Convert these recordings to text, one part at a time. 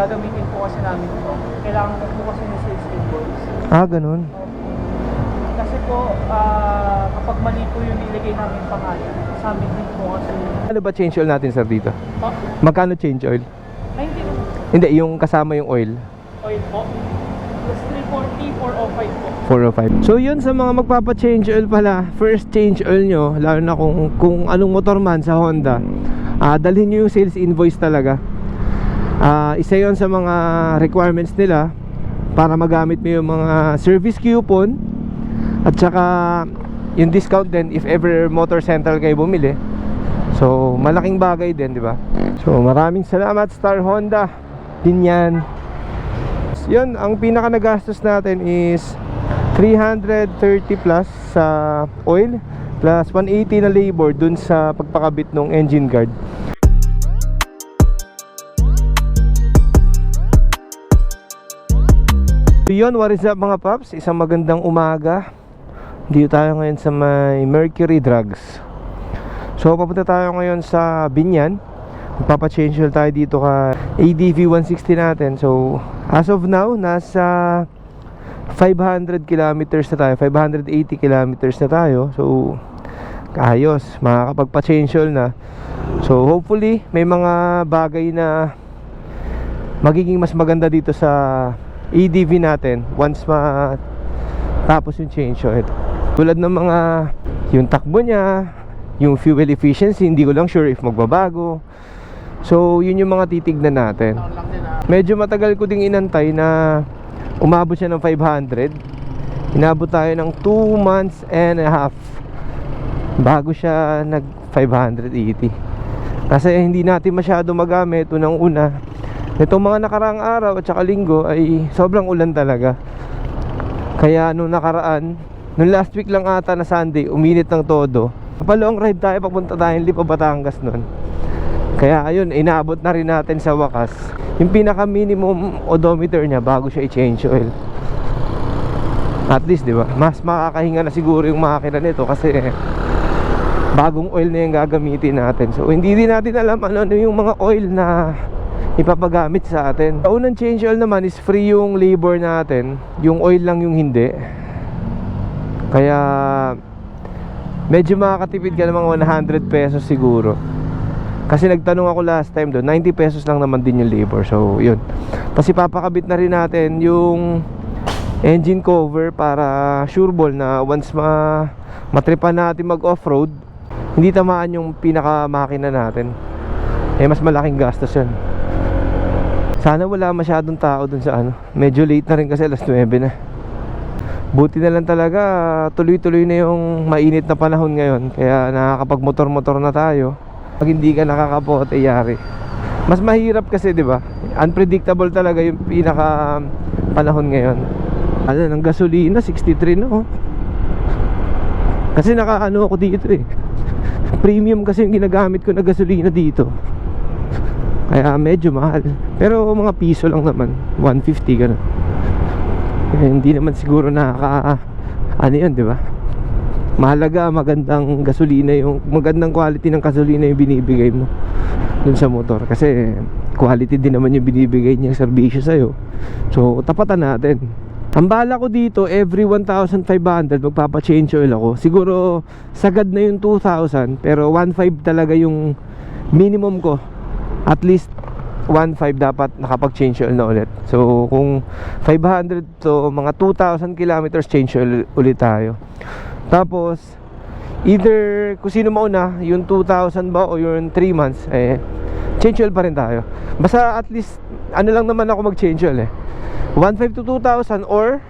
gagamitin po kasi namin ito. Kailangan ko po kasi ng sales invoice. Ah, ganun. Kasi po, kapag mali po yung nilagay namin pangalan, sa amin din po kasi... Ano ba change oil natin, sir, dito? Oh, Magkano change oil? ay, hindi naman. Hindi, yung kasama yung oil. Oil po. Plus 340, 405 po. 405. So yun, sa mga magpapa-change oil pala, first change oil nyo, lalo na kung anong motor man sa Honda, dalhin nyo yung sales invoice talaga. Isa yon sa mga requirements nila para magamit mo yung mga service coupon at saka yung discount din if ever Motor Central kayo bumili. So malaking bagay din, di ba? So maraming salamat Star Honda din yan. Yun, ang pinaka nagastos natin is 330 plus sa oil plus 180 na labor dun sa pagpakabit ng engine guard. Yun, what is up mga paps? Isang magandang umaga. Dito tayo ngayon sa may Mercury Drugs. So papunta tayo ngayon sa Binyan. Magpapa-change oil tayo dito ka ADV 160 natin. So as of now, nasa 500 kilometers na tayo, 580 kilometers na tayo. So ayos, makakapagpa-change oil na. So hopefully may mga bagay na magiging mas maganda dito sa ADV natin once tapos yung change oil. Tulad ng mga yung takbo niya, yung fuel efficiency, hindi ko lang sure if magbabago. So yun yung mga titignan natin. Medyo matagal ko ding inantay na umabot siya ng 500. Inabot tayo ng 2 months and a half bago siya nag 580. Kasi hindi natin masyado magamit. Unang-una, itong mga nakaraang araw at saka linggo ay sobrang ulan talaga. Kaya nung nakaraan, nung last week lang ata na Sunday, uminit ng todo. Long ride tayo, papunta tayong Lipa, Batangas nun. Kaya ayun, inaabot na rin natin sa wakas yung pinaka minimum odometer niya bago siya i-change oil. At least, di ba? Mas makakahinga na siguro yung makina nito kasi bagong oil na yung gagamitin natin. So hindi din natin alam ano yung mga oil na ipapagamit sa atin. Sa unang change oil naman is free yung labor natin, yung oil lang yung hindi. Kaya medyo makakatipid ka ng mga 100 pesos siguro. Kasi nagtanong ako last time doon, 90 pesos lang naman din yung labor. So yun. Tapos ipapakabit na rin natin yung engine cover para sure ball na once matripan natin mag off-road, hindi tamaan yung pinaka makina natin. Mas malaking gastos yun. Sana wala masyadong tao dun sa ano. Medyo late na rin kasi alas 9 na. Buti na lang talaga tuloy-tuloy na yung mainit na panahon ngayon. Kaya nakakapag motor-motor na tayo. Pag hindi ka nakakapote, yari. Mas mahirap kasi, di ba? Unpredictable talaga yung pinaka panahon ngayon. Ano, ng gasolina 63 na oh. Kasi nakaano ako dito eh. Premium kasi yung ginagamit ko na gasolina dito. Kaya medyo mahal. Pero mga piso lang naman, 150 ganun. Hindi naman siguro ano yun, di ba? Mahalaga, magandang gasolina, yung magandang quality ng gasolina yung binibigay mo dun sa motor. Kasi quality din naman yung binibigay niyang serbisyo sa'yo. So tapatan natin. Ang bala ko dito, every 1,500 magpapa-change oil ako. Siguro sagad na yung 2,000, pero 1,500 talaga yung minimum ko. At least 1,500 dapat nakapag-change oil na ulit. So kung 500 to mga 2,000 kilometers change oil ulit tayo. Tapos either kung sino mauna, yung 2,000 ba o yung 3 months, change oil pa rin tayo. Basta at least ano lang naman ako mag-change oil 1,500 to 2,000, or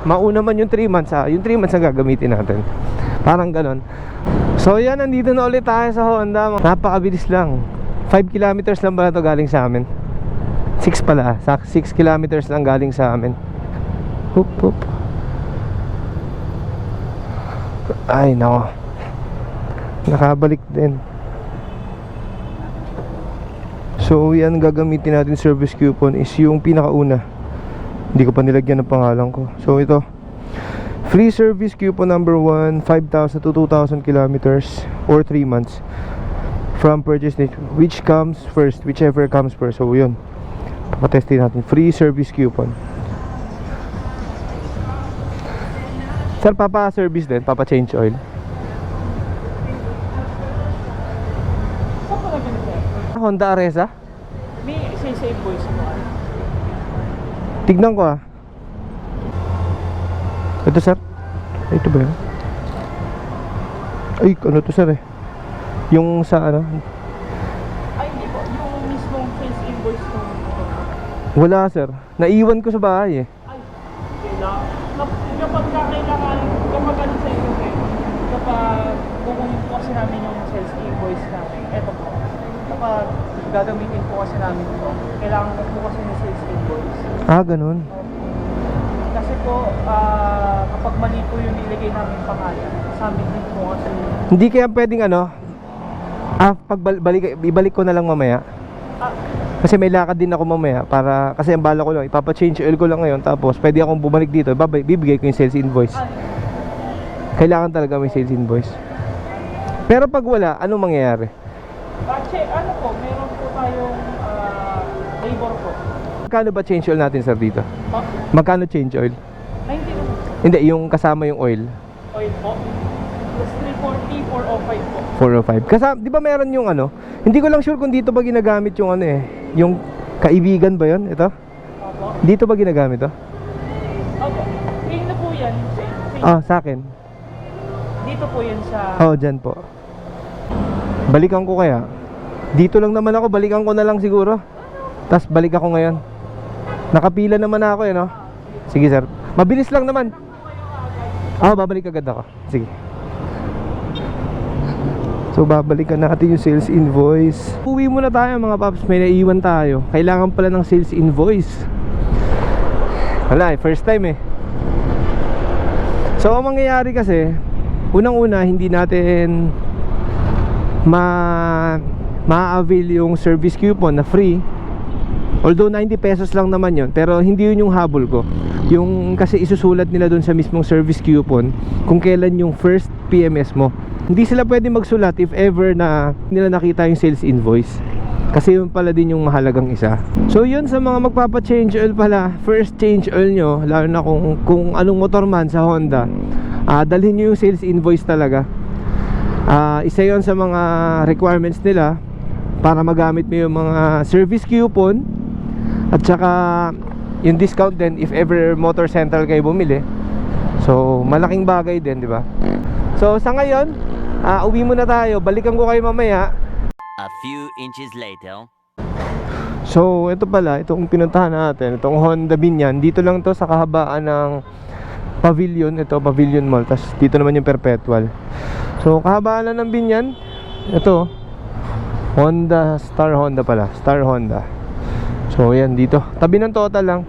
mauna man yung 3 months yung 3 months ang gagamitin natin. Parang ganon. So yan, nandito na ulit tayo sa Honda. Napakabilis lang. 5 kilometers lang ba ito galing sa amin? 6 pala, 6 kilometers lang galing sa amin. Hup hup. Ay nako, nakabalik din. So yan, gagamitin natin service coupon is yung pinakauna. Hindi ko pa nilagyan ng pangalan ko. So ito, free service coupon number 1, 5,000 to 2,000 kilometers or 3 months from purchase date, which comes first, whichever comes first. So yun, Patestin natin. Free service coupon. Sir, papa-service din? Papa-change oil? Saan po na ganito? Honda Areza? May isa-isa invoice mo. Tignan ko ah. Ito sir. Ay, ito ba yun? Ay, ano to sir eh? Yung sa ano? Ay, hindi po. Yung mismong face invoice nung... Wala sir. Naiwan ko sa bahay eh. Ay, kailangan. Kapag kailangan, kapag ano sa inyo kayo, kapag kukunin po kasi namin yung sales invoice namin, eto po. Kapag gagamitin po kasi namin ito, kailangan ko po kasi ng sales invoice. Ah, ganun. Kasi po, kapag mali po yung nilagay namin pangalan, sa amin din po kasi... Hindi kaya pwedeng ano? Ibalik ko na lang mamaya. Ah, Kasi may lakad din ako mamaya para kasi ang bala ko lang ipapa-change oil ko lang ngayon tapos pwede akong bumalik dito, bibigay ko yung sales invoice. Kailangan talaga may sales invoice. Pero pag wala, anong mangyayari? ano po, meron po tayong labor po. Magkano ba change oil natin sir dito? Pa, Magkano change oil? 90 po. Hindi, yung kasama yung oil. Oil po. Plus 340, 405 po. 405. Kasama, di ba meron yung ano? Hindi ko lang sure kung dito ba ginagamit yung ano eh. Yung kaibigan ba yon? Ito? Opo. Dito ba ginagamit to? Opo. Ngayon na po yan. Sa akin. Dito po yan sa... Dyan po. Balikan ko kaya. Dito lang naman ako, balikan ko na lang siguro. Tapos balik ako ngayon. Nakapila naman ako no? Sige sir. Mabilis lang naman. Babalik agad ako. Sige. So babalikan natin yung sales invoice. Uwi muna tayo mga paps, may naiwan tayo. Kailangan pala ng sales invoice. Wala first time eh. So ang mangyayari kasi, unang-una hindi natin ma-avail yung service coupon na free. Although 90 pesos lang naman yon, pero hindi yun yung habol ko. Yung kasi isusulat nila dun sa mismong service coupon kung kailan yung first PMS mo. Hindi sila pwede magsulat if ever na nila nakita yung sales invoice. Kasi yun pala din yung mahalagang isa. So yun sa mga magpapa-change oil pala, first change oil nyo, lalo na kung anong motor man sa Honda, dalhin nyo yung sales invoice talaga. Isa yon sa mga requirements nila para magamit mo yung mga service coupon at saka yung discount din if ever Motor Central kayo bumili. So malaking bagay din, di ba? So sa ngayon, uwi muna tayo. Balikan ko kayo mamaya. A few inches later. So ito pala, itong pinuntahan natin, itong Honda Binyan. Dito lang to sa kahabaan ng Pavilion. Ito, Pavilion Mall. Tapos dito naman yung Perpetual. So kahabaan lang ng Binyan. Ito Honda, Star Honda pala, Star Honda. So yan dito, tabi ng Total lang.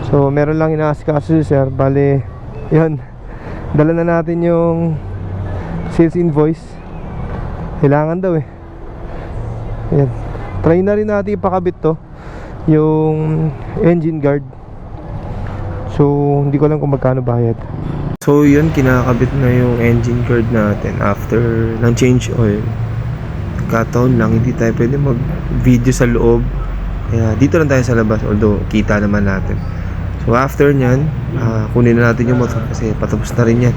So meron lang inaasikaso si sir. Bale, yun, dala na natin yung sales invoice. Kailangan daw eh. Yan, try na rin natin ipakabit to, yung engine guard. So hindi ko alam kung magkano bayad. So yun, kinakabit na yung engine guard natin after ng change oil. Kataon lang, hindi tayo pwede mag video sa loob, kaya dito lang tayo sa labas, although kita naman natin. So after nyan, kunin na natin yung motor kasi patapos na rin yan.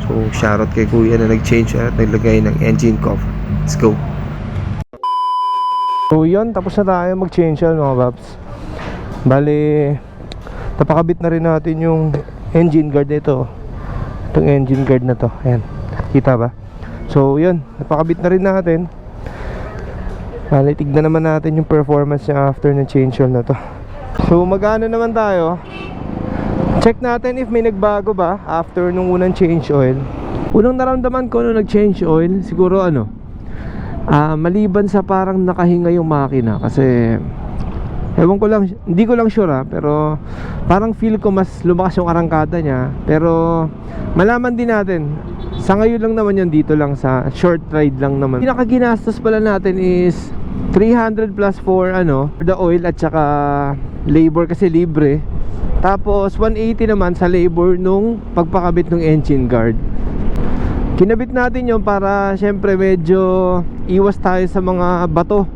So shoutout kay kuya na nag-change at naglagay ng engine cover. Let's go. So yun, tapos na tayo mag-change oil mga paps. Bali, napakabit na rin natin yung engine guard nito. Itong engine guard na to, ayan, kita ba? So yun, napakabit na rin natin. Bali, tignan naman natin yung performance niya after ng change oil na to. So magano naman tayo. Check natin if may nagbago ba after nung unang change oil. Unang naramdaman ko nung nag-change oil, siguro maliban sa parang nakahinga yung makina. Kasi ewan ko lang, hindi ko lang sure pero parang feel ko mas lumakas yung arangkada niya. Pero malaman din natin, sa ngayon lang naman yan, dito lang sa short ride lang naman. Pinakaginastos pala natin is 300 plus for the oil at saka labor kasi libre. Tapos 180 naman sa labor nung pagpakabit ng engine guard. Kinabit natin yun para syempre medyo iwas tayo sa mga bato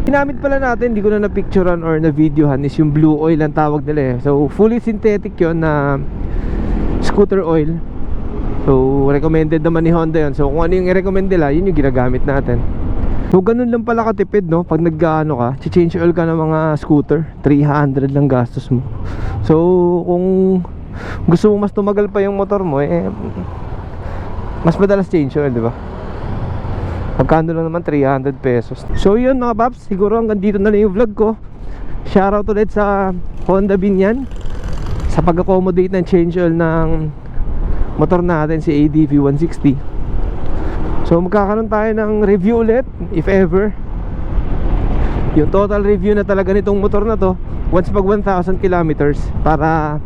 Ginamit pala natin, hindi ko na na-picturean or na-videohan, is yung blue oil ang tawag nila eh. So fully synthetic yon na scooter oil. So recommended naman ni Honda yun. So kung ano yung i-recommend nila, yun yung ginagamit natin. So ganun lang pala katipid, no? Pag nag-ano ka, change oil ka ng mga scooter, 300 lang gastos mo. So kung gusto mo mas tumagal pa yung motor mo, eh mas madalas change oil, di ba? Pagkano lang naman, 300 pesos. So yun mga paps, siguro hanggang dito na lang yung vlog ko. Shoutout ulit sa Honda Binyan sa pag-accommodate ng change oil ng motor natin, si ADV 160. So magkakaroon tayo ng review ulit, if ever. Yung total review na talaga nitong motor na to once pag 1,000 kilometers, para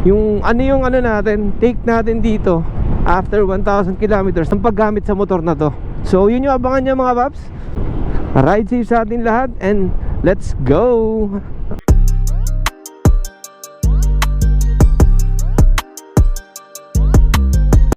yung ano natin, take natin dito after 1,000 kilometers ng paggamit sa motor na to. So yun yung abangan nyo mga paps. Ride safe sa atin lahat, and let's go!